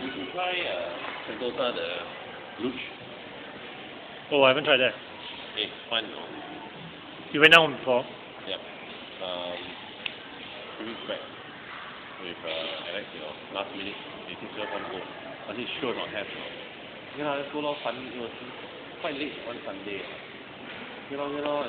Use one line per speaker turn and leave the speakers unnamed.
You can try Sentosa the luge.
Oh, I haven't tried that.
It's fun, no?
You went down before?
Yep. 3 weeks back with Alex, last minute they say still want to go. I said sure not have, Yeah, let's go lor. It was quite late one Sunday. Okay lor,